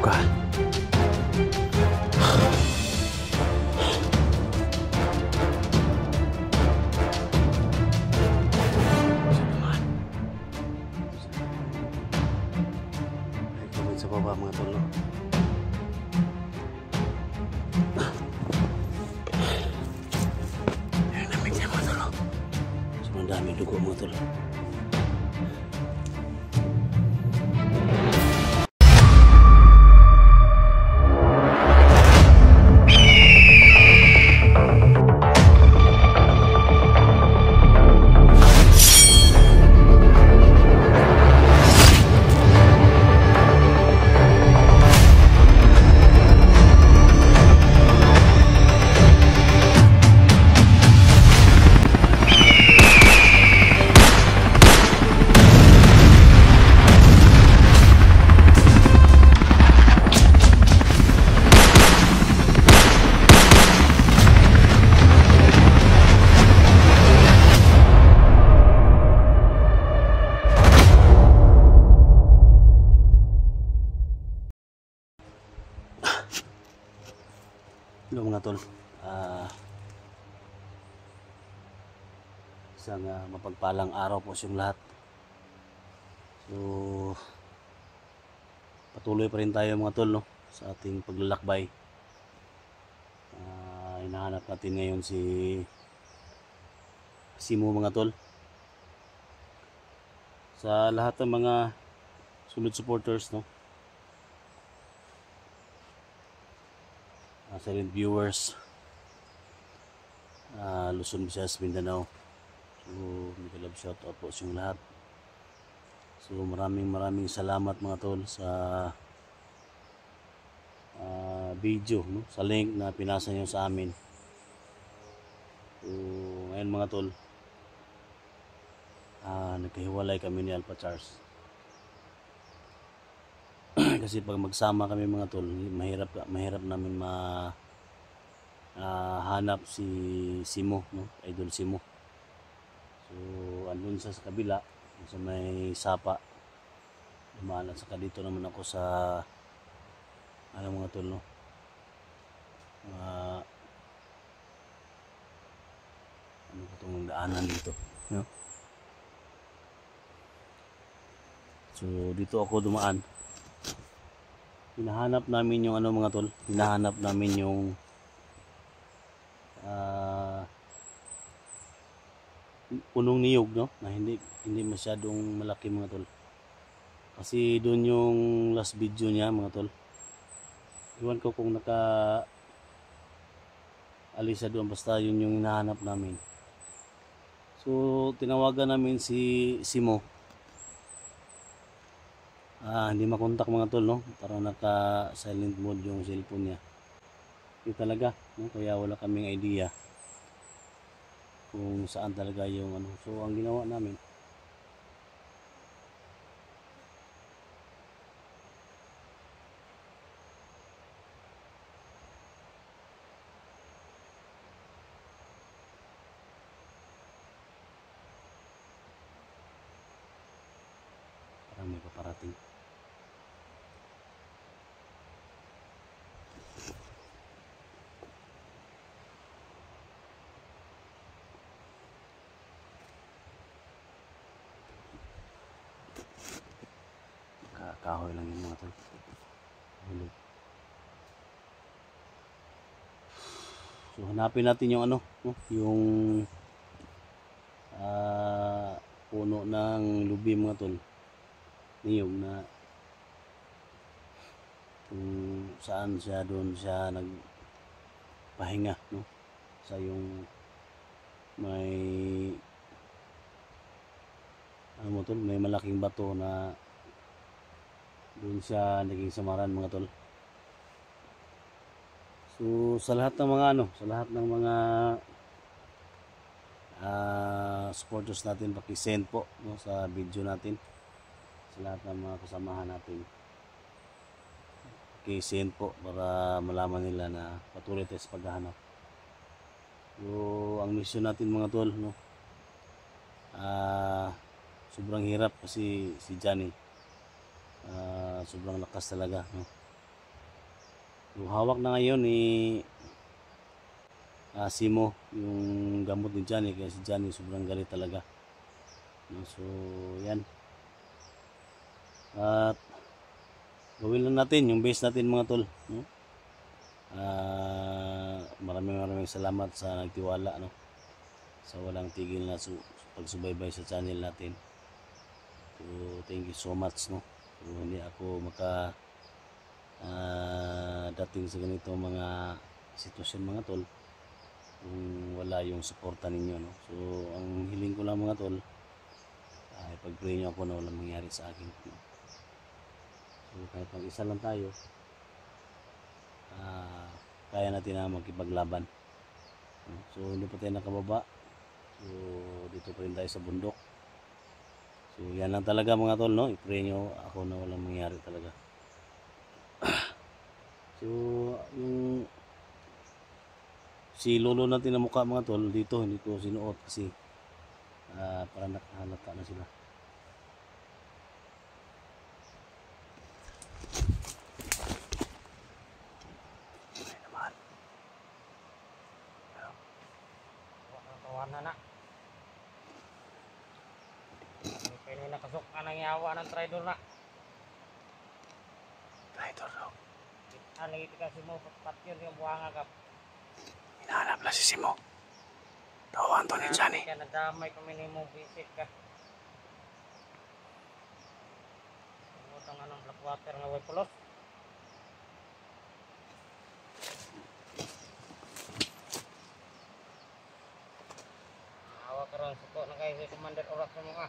ka. Sa baba mga tol, no? Ayun, lamig niya mga tol, no? So, ang dami dugo mga tol. Hello mga tol, isang mapagpalang araw po sa lahat. So patuloy pa rin tayo mga tol, no, sa ating paglalakbay. Hinahanap natin ngayon si Simo mga tol. Sa lahat ng mga solid supporters, no, silent viewers, Luzon, Visayas, Mindanao. So mega love shout out po sa inyong lahat. So maraming salamat mga tol sa video, no, sa link na pinasa nyo sa amin. So ngayon mga tol, nagkahiwalay kami ni Alpha Charles. Kasi pag magsama kami mga tol, mahirap namin hanap si Simo, no? Idol Simo. So andun sa kabila, sa may sapa, dumaan at saka dito naman ako sa mga tol, no, ano ba itong daanan dito, no? So dito ako dumaan. Hinahanap namin yung mga tol, hinahanap namin yung punong niyog, no, na hindi masyadong malaki mga tol. Kasi doon yung last video niya mga tol. Iwan ko kung alisa doon, basta yun yung hinahanap namin. So tinawagan namin si Simo. Hindi makontak mga tol, no, para naka silent mode yung cellphone niya. Hindi talaga, no, kaya wala kaming idea kung saan talaga yung So ang ginawa namin, parang may paparating. Kahoy lang yung mga tol. So hanapin natin yung no, yung puno ng lubi mga tol, niyog na kung saan doon siya nagpahinga, no, sa yung may tol, may malaking bato na doon siya naging samaran mga tol. So sa lahat ng mga sa lahat ng mga supporters natin, paki-send po, no, sa video natin, sa lahat ng mga kasamahan natin, paki-send po para malaman nila na patuloy tayo sa paghahanap. So ang mission natin mga tol, no, sobrang hirap kasi si Johnny, sobrang lakas talaga, no? So hawak na ngayon ni Simo yung gamot ni Johnny, kaya si Johnny sobrang galit talaga. No, so yan. At gawin lang natin yung base natin mga tol. No? Maraming salamat sa nagtiwala, no? Sa walang tigil na pagsubaybay sa channel natin. So thank you so much, no? So hindi ako dating sa ganito mga sitwasyon mga tol kung wala yung suporta ninyo, no? So ang hiling ko lang mga tol ay pag-pray nyo ako na walang mangyari sa akin, no? So kahit mag-isa lang tayo, kaya natin na magkipaglaban, no? So hindi pa tayo nakababa, so dito pa rin tayo sa bundok. So yan lang talaga mga tol, no? I-pray nyo ako na walang mangyari talaga. So yung si lolo natin na mukha mga tol dito hindi ko sinuot kasi para nakahalata na sila. Ay naman. Tawanan na. Kaya nakasok ka ng yawa ng traidor na. Traitor daw. Lagi kasi mo patyon yung buhanga ka. Hinahanap na si Simo. Tawan to ni Johnny. Kaya nadamay kami ni mo visit ka. Ang anong black water nga way pulos. Awa karon suko na kay si Commander Orak sa mga.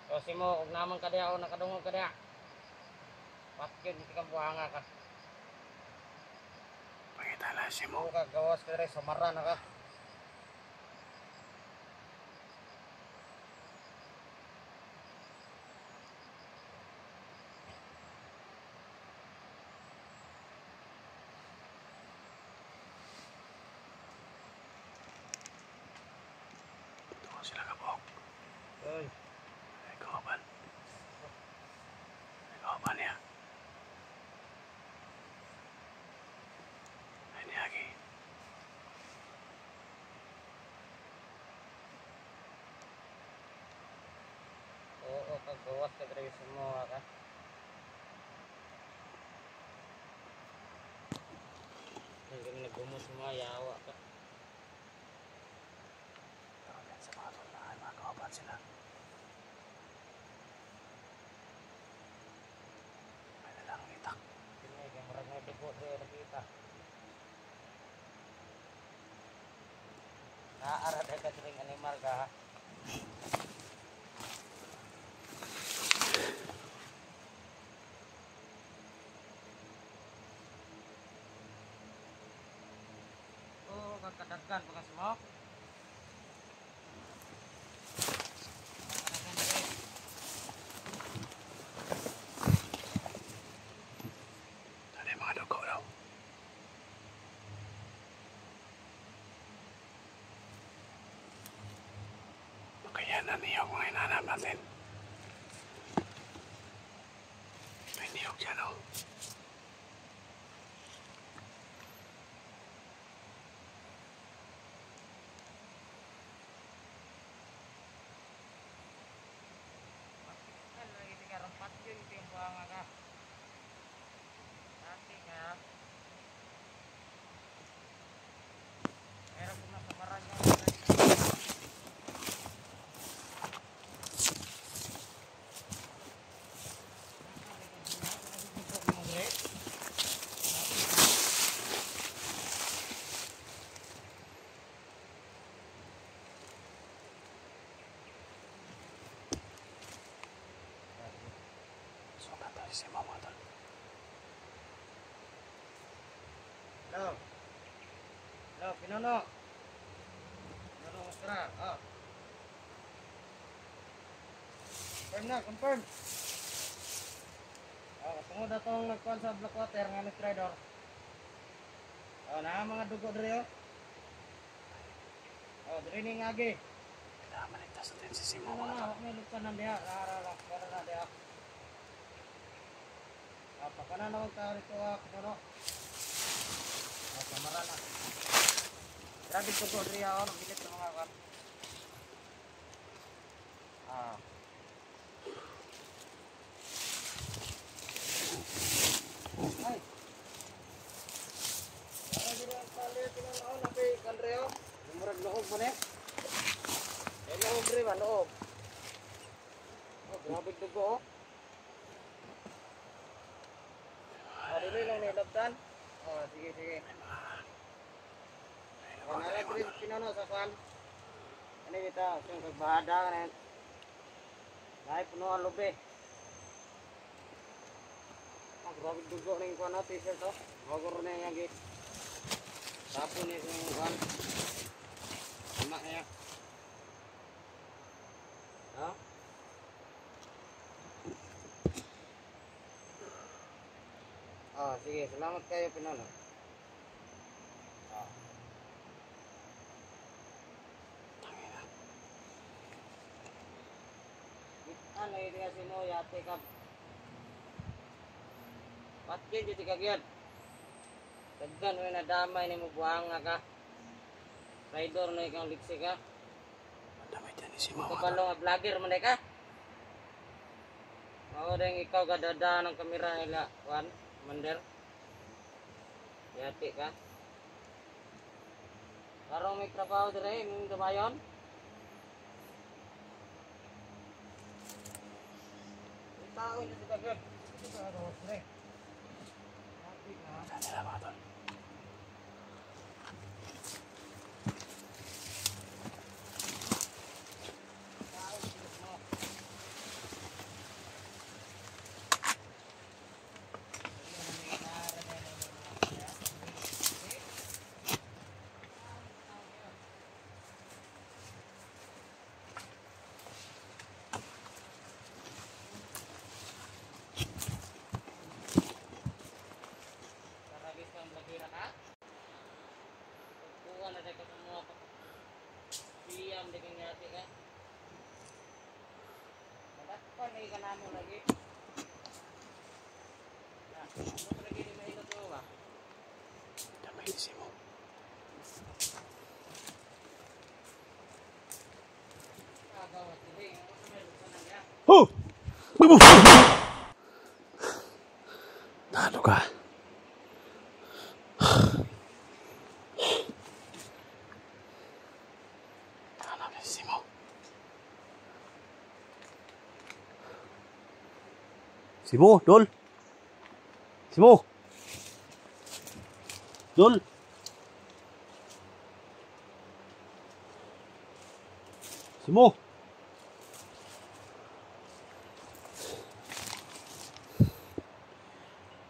So si mo ug naman kadiya o nakadungog kadiya. Patyon di ka buhanga ka. Pangita na si Simo. Ka gawas ka rin samara na ka. Ito sila kabok. Oy. Ay kawaban. Ay kawaban niya. Ay niyagi. Oo, ka gawas ka rin sa mga ka. Hanggang nagumot sa mga yawa ka. Tawagin sa mga tol na ay mga kawaban sila. May dalang itak. Pinay kaya marami dugo rin nakita. Naarad ay kadring animal ka ha. Oo, kagkadaggan pagkas mo. Tadi mga dugo daw. Makayanan niyo kung hinahanap natin. May niyog dyan o. Lagi tiga rempat yun yung buang ka. Dati ka. Meron po na sa barang yung Sukat tadi si Mama tol. Hello. Hello, Pinono. Pinono, Mastra. Oh. Confirm na, confirm. Oh, tungod na itong nagkuhan sa Blackwater nga ni Trader. Oh, na mga dugo diri oh. Oh, diri ni ngagi. Kailangan maligtas natin si Simo Ano mga na, tol. huwag may luksan ng diha. Para na diha. Pakana naman tayo rito pinuno. Kamara na. Grabe ito po rin ako ng bilit ng mga kan. Ay. Para dito ang palit pinanao na kay Kandreo. Lumurag loob mo na. Loob rin ba? Loob. Oh, grabe dugo oh. Dili lang nilabtan. Oh, sige sige. Nara rin pinuno sa kwan. Ano kita, yung kagbahada ka na. Dahil puno ang lubi. Grabe dugo na yung kwan t-shirt oh. Bagor na yung yagi. Tapon niya yung kwan. Emak niya. Ha? Oh, sige, salamat kayo pinuno. Ano yung kasi mo yate ka. Patkin dito kagyan. Taggan mo na damay ni mo buhang nga ka. Rider na ikang liksi ka. Damay dyan si Mama. Kapalo nga vlogger man ka. Mao ding ikaw kadada ng kamera nila, Juan, Mander. Yate ka. Karong may trabaho dire, mong damayon. Tao ini sudah gede. Itu ada wasre. Tapi kan. Sana mga tol. Diam dengan nyati kan. Dapat nih kan anu lagi. Nah, kamu lagi di mana itu Pak? Damay si Mo. Gawat ini, ya. Oh! Talo ka. Simo, Dol. Simo. Dol. Simo.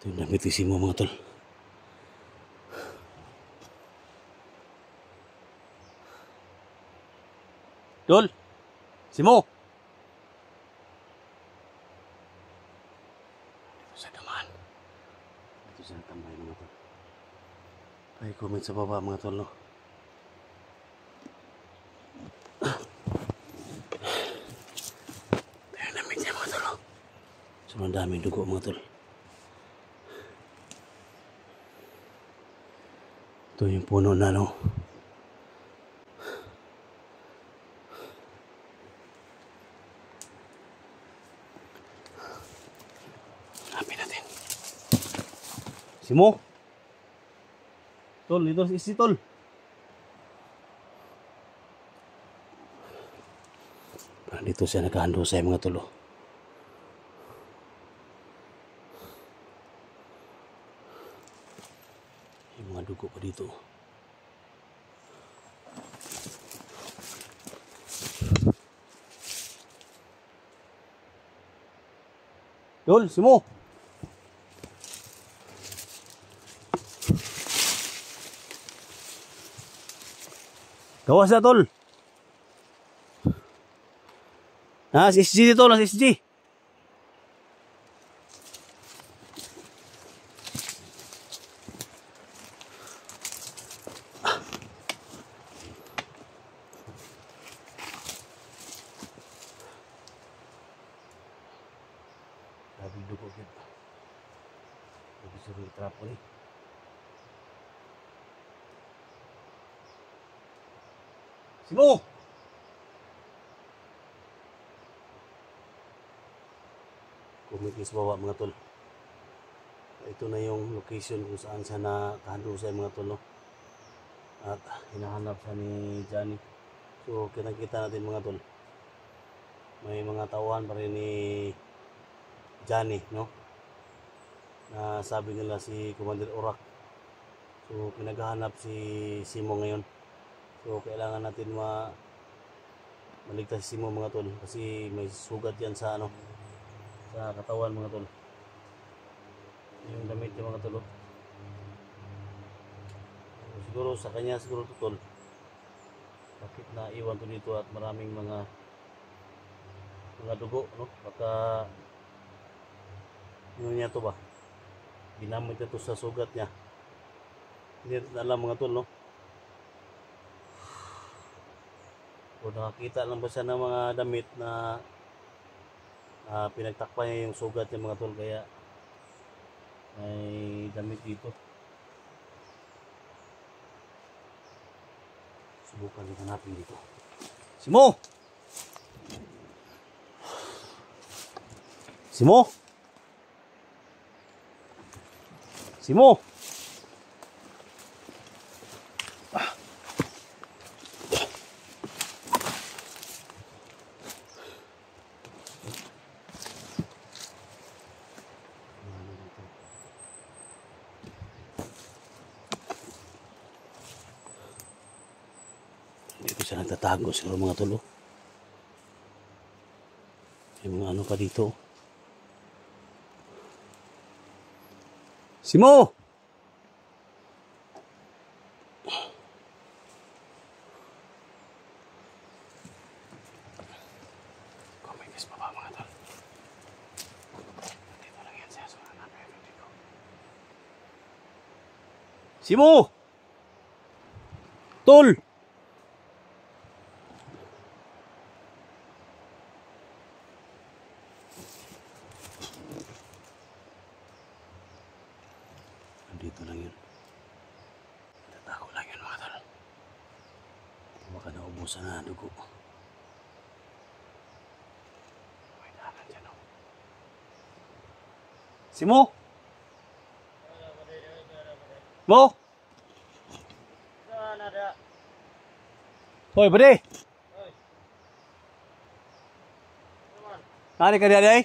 Ito yung damit ni Simo mga tol. Dol. Simo. Sa daman. Ito sa tambay mga tol. Pa-comment sa baba mga tol no. Ito yung damit niya mga tol no. Sobrang daming dugo mga tol. Ito yung puno na no. Hanapin natin. Simo. Tol, dito si Tol. Dito siya nakahandusay mga tol. Yung mga dugo pa dito. Tol, Simo. Gawas na tol. Si SG dito, si SG. Grabe dugo. Disuruh trapo ni. Simo! Kumikis bawa mga tol. Ito na yung location kung saan siya nakahandusay mga tol, no? At hinahanap siya ni Johnny. So kinakita natin mga tol. May mga tauhan pa rin ni Johnny, no? Na sabi nila si Commander Orak. So pinaghahanap si Simo ngayon. So kailangan natin maligtas si Simo mga tol kasi may sugat yan sa sa katawan mga tol. Yung damit yung mga tol. So, siguro sa kanya siguro to tol. Bakit na iwan to dito at maraming mga dugo, no? Baka ano niya to ba? Ginamit ito sa sugat niya. Hindi natin alam mga tol, no? O nakakita lang ba siya ng mga damit na pinagtakpan niya yung sugat niya mga tol, kaya may damit dito. Subukan din hanapin dito. Simo! Simo! Simo! Dito siya nagtatago siguro mga tol. May mga ano pa dito. Simo! Kumikis pa ba mga tol? Dito lang yan siya. So hanapin dito. Simo! Tol! Dito lang yun. Tatago lang yun mga tol. Baka naubusan na dugo. May dalan dyan, oh. Simo! Mo! Saan ada? Hoy, buddy! Oy. Naman. Nani ka diyan,